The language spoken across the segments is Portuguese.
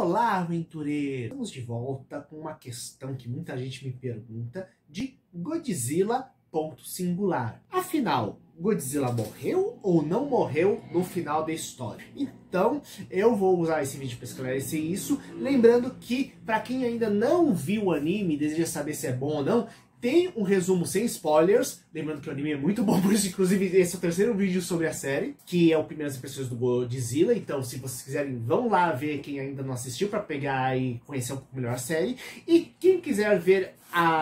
Olá, aventureiro! Estamos de volta com uma questão que muita gente me pergunta de Godzilla, ponto singular. Afinal, Godzilla morreu ou não morreu no final da história? Então, eu vou usar esse vídeo para esclarecer isso, lembrando que, para quem ainda não viu o anime e deseja saber se é bom ou não, tem um resumo sem spoilers, lembrando que o anime é muito bom, por isso, inclusive, esse é o terceiro vídeo sobre a série, que é o Primeiras Impressões do Godzilla, então se vocês quiserem, vão lá ver quem ainda não assistiu para pegar e conhecer um pouco melhor a série, e quem quiser ver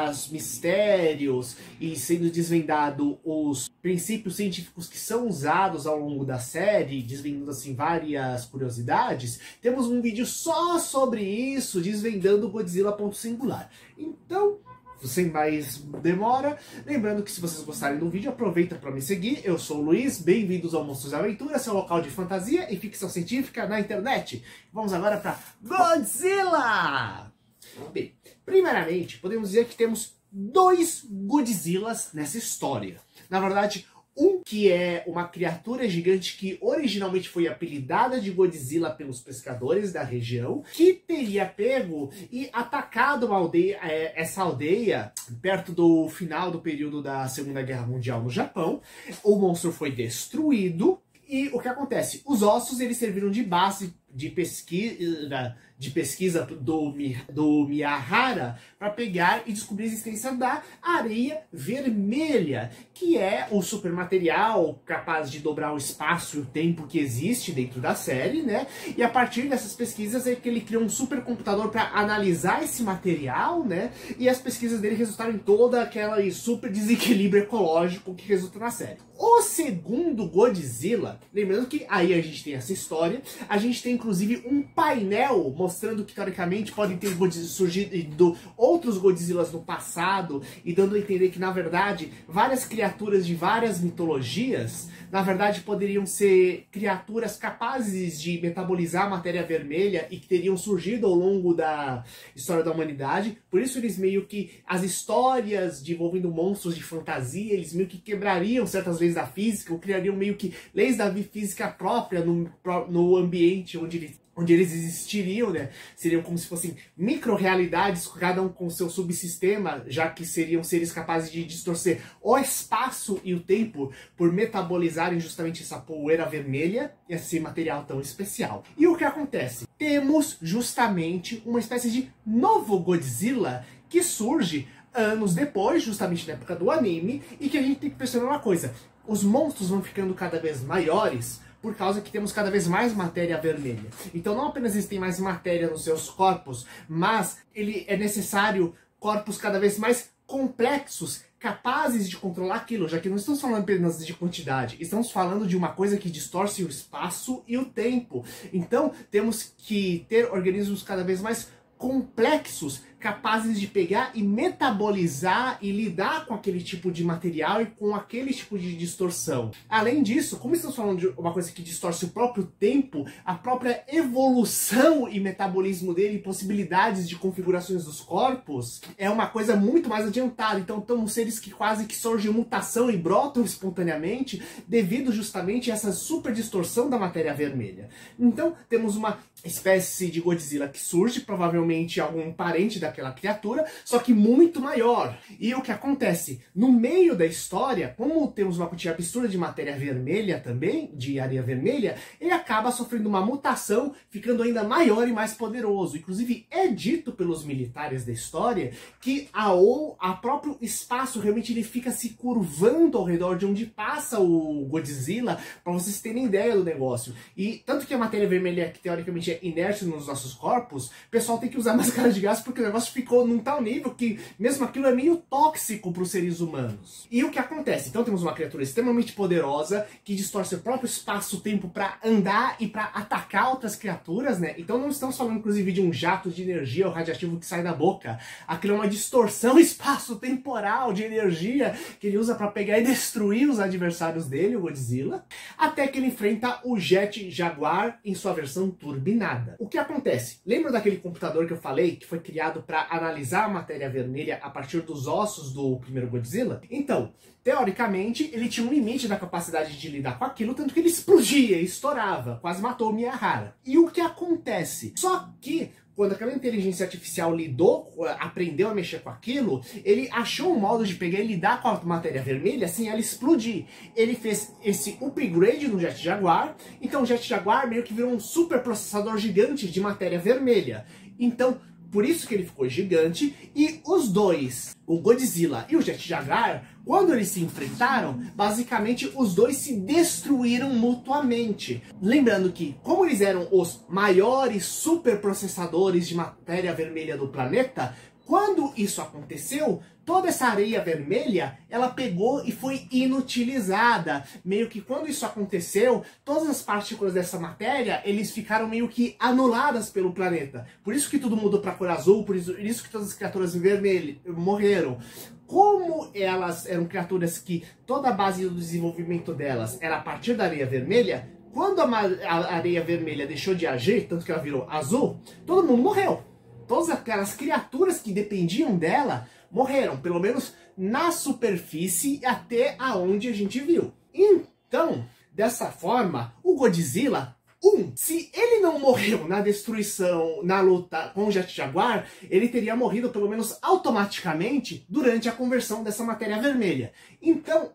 os mistérios e sendo desvendado os princípios científicos que são usados ao longo da série, desvendando assim várias curiosidades, temos um vídeo só sobre isso, desvendando o Godzilla, ponto singular. Então, sem mais demora, lembrando que se vocês gostarem do vídeo, aproveita para me seguir. Eu sou o Luiz, bem-vindos ao Monstros da Aventura, seu local de fantasia e ficção científica na internet. Vamos agora para Godzilla! Bem, primeiramente, podemos dizer que temos dois Godzillas nessa história. Na verdade, um que é uma criatura gigante que originalmente foi apelidada de Godzilla pelos pescadores da região, que teria pego e atacado uma aldeia, essa aldeia perto do final do período da Segunda Guerra Mundial no Japão. O monstro foi destruído e o que acontece? Os ossos eles serviram de base de pesquisa do Miyahara para pegar e descobrir a existência da areia vermelha, que é o supermaterial capaz de dobrar o espaço e o tempo que existe dentro da série, né? E a partir dessas pesquisas é que ele criou um supercomputador para analisar esse material, né? E as pesquisas dele resultaram em todo aquele super desequilíbrio ecológico que resulta na série. O segundo Godzilla, lembrando que aí a gente tem essa história, a gente tem inclusive um painel mostrando que teoricamente podem ter surgido outros Godzillas no passado e dando a entender que na verdade várias criaturas de várias mitologias na verdade poderiam ser criaturas capazes de metabolizar a matéria vermelha e que teriam surgido ao longo da história da humanidade. Por isso eles meio que, as histórias envolvendo monstros de fantasia, eles meio que quebrariam certas leis da física, ou criariam meio que leis da física própria no ambiente onde eles existiriam, né? Seriam como se fossem micro-realidades, cada um com seu subsistema, já que seriam seres capazes de distorcer o espaço e o tempo por metabolizarem justamente essa poeira vermelha, esse material tão especial. E o que acontece? Temos justamente uma espécie de novo Godzilla que surge anos depois, justamente na época do anime, e que a gente tem que perceber uma coisa: os monstros vão ficando cada vez maiores, por causa que temos cada vez mais matéria vermelha. Então não apenas existem mais matéria nos seus corpos, mas é necessário corpos cada vez mais complexos, capazes de controlar aquilo, já que não estamos falando apenas de quantidade, estamos falando de uma coisa que distorce o espaço e o tempo. Então temos que ter organismos cada vez mais complexos, capazes de pegar e metabolizar e lidar com aquele tipo de material e com aquele tipo de distorção. Além disso, como estamos falando de uma coisa que distorce o próprio tempo, a própria evolução e metabolismo dele e possibilidades de configurações dos corpos é uma coisa muito mais adiantada. Então temos seres que quase que surgem mutação e brotam espontaneamente devido justamente a essa super distorção da matéria vermelha. Então temos uma espécie de Godzilla que surge, provavelmente algum parente daquela criatura, só que muito maior. E o que acontece? No meio da história, como temos uma quantidade absurda de matéria vermelha também, de areia vermelha, ele acaba sofrendo uma mutação, ficando ainda maior e mais poderoso. Inclusive, é dito pelos militares da história que a próprio espaço realmente ele fica se curvando ao redor de onde passa o Godzilla, para vocês terem ideia do negócio. E tanto que a matéria vermelha, que teoricamente é inerte nos nossos corpos, o pessoal tem que usar máscara de gás porque o negócio ficou num tal nível que mesmo aquilo é meio tóxico para os seres humanos. E o que acontece? Então temos uma criatura extremamente poderosa que distorce o próprio espaço-tempo para andar e para atacar outras criaturas, né? Então não estamos falando inclusive de um jato de energia ou radiativo que sai da boca. Aquilo é uma distorção espaço-temporal de energia que ele usa para pegar e destruir os adversários dele, o Godzilla, até que ele enfrenta o Jet Jaguar em sua versão turbinada. O que acontece? Lembra daquele computador que eu falei que foi criado para analisar a matéria vermelha a partir dos ossos do primeiro Godzilla? Então, teoricamente, ele tinha um limite da capacidade de lidar com aquilo, tanto que ele explodia, estourava, quase matou o Miyahara. E o que acontece? Só que quando aquela inteligência artificial aprendeu a mexer com aquilo, ele achou um modo de pegar e lidar com a matéria vermelha sem ela explodir. Ele fez esse upgrade no Jet Jaguar, então o Jet Jaguar meio que virou um super processador gigante de matéria vermelha. Então, por isso que ele ficou gigante, e os dois, o Godzilla e o Jet Jaguar, quando eles se enfrentaram, basicamente os dois se destruíram mutuamente. Lembrando que, como eles eram os maiores superprocessadores de matéria vermelha do planeta, quando isso aconteceu, toda essa areia vermelha, ela pegou e foi inutilizada. Meio que quando isso aconteceu, todas as partículas dessa matéria, eles ficaram meio que anuladas pelo planeta. Por isso que tudo mudou para cor azul, por isso que todas as criaturas vermelhas morreram. Como elas eram criaturas que toda a base do desenvolvimento delas era a partir da areia vermelha, quando a areia vermelha deixou de agir, tanto que ela virou azul, todo mundo morreu. Todas aquelas criaturas que dependiam dela morreram, pelo menos na superfície até aonde a gente viu. Então, dessa forma, o Godzilla, se ele não morreu na destruição, na luta com o Jet Jaguar, ele teria morrido pelo menos automaticamente durante a conversão dessa matéria vermelha. Então,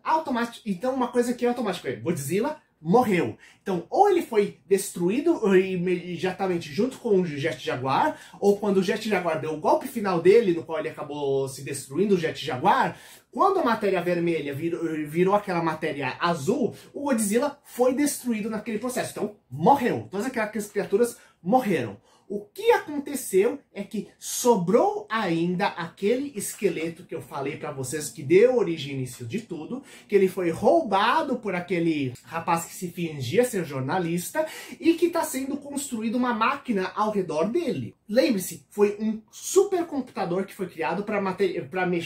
uma coisa que é automática é Godzilla morreu. Então, ou ele foi destruído imediatamente junto com o Jet Jaguar, ou quando o Jet Jaguar deu o golpe final dele, no qual ele acabou se destruindo, o Jet Jaguar, quando a matéria vermelha virou aquela matéria azul, o Godzilla foi destruído naquele processo. Então, morreu. Todas aquelas criaturas morreram. O que aconteceu é que sobrou ainda aquele esqueleto que eu falei para vocês que deu origem ao início de tudo, que ele foi roubado por aquele rapaz que se fingia ser jornalista e que está sendo construída uma máquina ao redor dele. Lembre-se, foi um supercomputador que foi criado para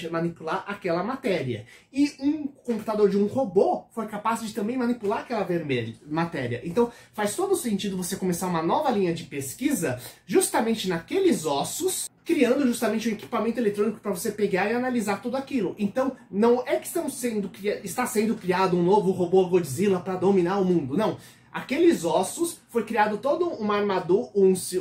manipular aquela matéria. E um computador de um robô foi capaz de também manipular aquela matéria. Então faz todo sentido você começar uma nova linha de pesquisa justamente naqueles ossos, criando justamente um equipamento eletrônico para você pegar e analisar tudo aquilo. Então, não é que está sendo criado um novo robô Godzilla para dominar o mundo, não. Aqueles ossos foi criado todo uma armadura,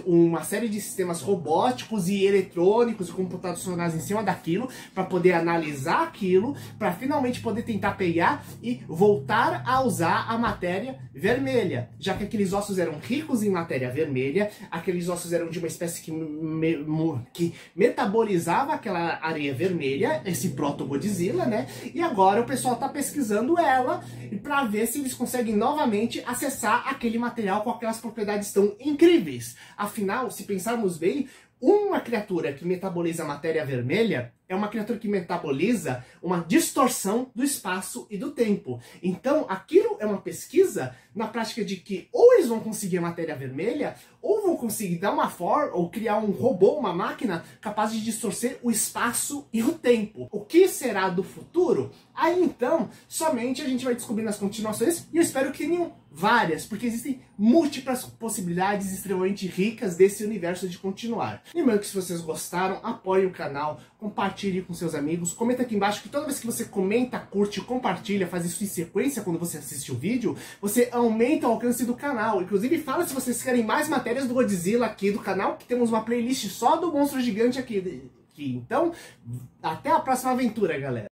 uma série de sistemas robóticos e eletrônicos e computacionais em cima daquilo, para poder analisar aquilo, para finalmente poder tentar pegar e voltar a usar a matéria vermelha. Já que aqueles ossos eram ricos em matéria vermelha, aqueles ossos eram de uma espécie que metabolizava aquela areia vermelha, esse proto-Godzilla, né? E agora o pessoal está pesquisando ela para ver se eles conseguem novamente acessar aquele material com aquelas propriedades tão incríveis. Afinal, se pensarmos bem, uma criatura que metaboliza matéria vermelha é uma criatura que metaboliza uma distorção do espaço e do tempo. Então, aquilo é uma pesquisa na prática de que ou eles vão conseguir a matéria vermelha, ou vão conseguir dar uma forma, ou criar um robô, uma máquina, capaz de distorcer o espaço e o tempo. O que será do futuro? Aí então, somente a gente vai descobrir nas continuações, e eu espero que tenham várias, porque existem múltiplas possibilidades extremamente ricas desse universo de continuar. Lembrando que se vocês gostaram, apoiem o canal, compartilhe com seus amigos, comenta aqui embaixo que toda vez que você comenta, curte, compartilha, faz isso em sequência quando você assiste o vídeo, você aumenta o alcance do canal. Inclusive fala se vocês querem mais matérias do Godzilla aqui do canal, que temos uma playlist só do monstro gigante aqui. Então, até a próxima aventura, galera!